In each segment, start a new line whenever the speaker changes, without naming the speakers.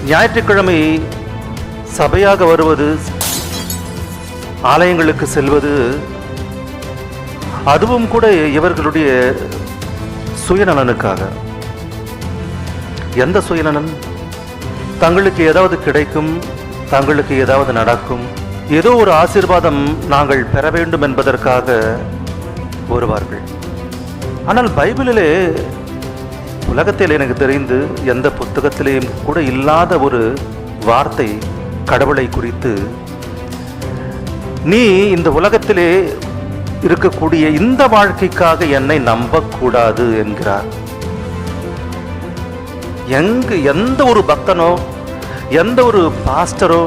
ஞாயிற்றுக்கிழமை சபையாக வருவது, ஆலயங்களுக்கு செல்வது, அதுவும் கூட இவர்களுடைய சுயநலனுக்காக. எந்த சுயநலன்? தங்களுக்கு ஏதாவது கிடைக்கும், தங்களுக்கு ஏதாவது நடக்கும், ஏதோ ஒரு ஆசீர்வாதம் நாங்கள் பெற வேண்டும் என்பதற்காக வருவார்கள். ஆனால் பைபிளிலே, உலகத்தில் எனக்கு தெரிந்து எந்த புத்தகத்திலேயும் கூட இல்லாத ஒரு வார்த்தை கடவுளை குறித்து, நீ இந்த உலகத்திலே இருக்கக்கூடிய இந்த வாழ்க்கைக்காக என்னை நம்பக்கூடாது என்கிறார். எந்த ஒரு பக்தனோ, எந்த ஒரு பாஸ்டரோ,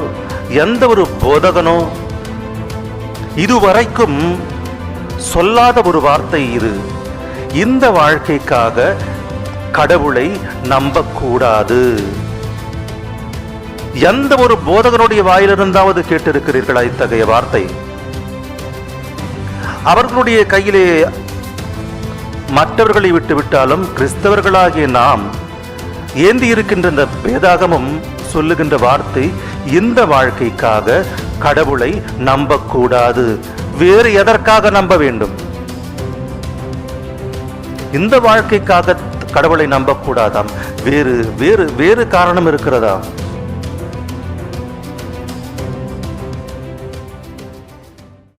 எந்த ஒரு போதகனோ இதுவரைக்கும் சொல்லாத ஒரு வார்த்தை இது. இந்த வாழ்க்கைக்காக கடவுளை நம்பக்கூடாது. எந்த ஒரு போதகனுடைய வாயிலிருந்தாவது கேட்டிருக்கிறீர்களா இத்தகைய வார்த்தை? அவர்களுடைய கையிலே மற்றவர்களை விட்டுவிட்டாலும் கிறிஸ்தவர்களாகிய நாம் ஏந்தி இருக்கின்ற இந்த வேதாகமம் சொல்லுகின்ற வார்த்தை, இந்த வாழ்க்கைக்காக கடவுளை நம்பக்கூடாது. வேறு எதற்காக நம்ப வேண்டும்? இந்த வாழ்க்கைக்காக கடவுளை நம்பக்கூடாதாம். வேறு வேறு வேறு காரணம் இருக்கிறதா?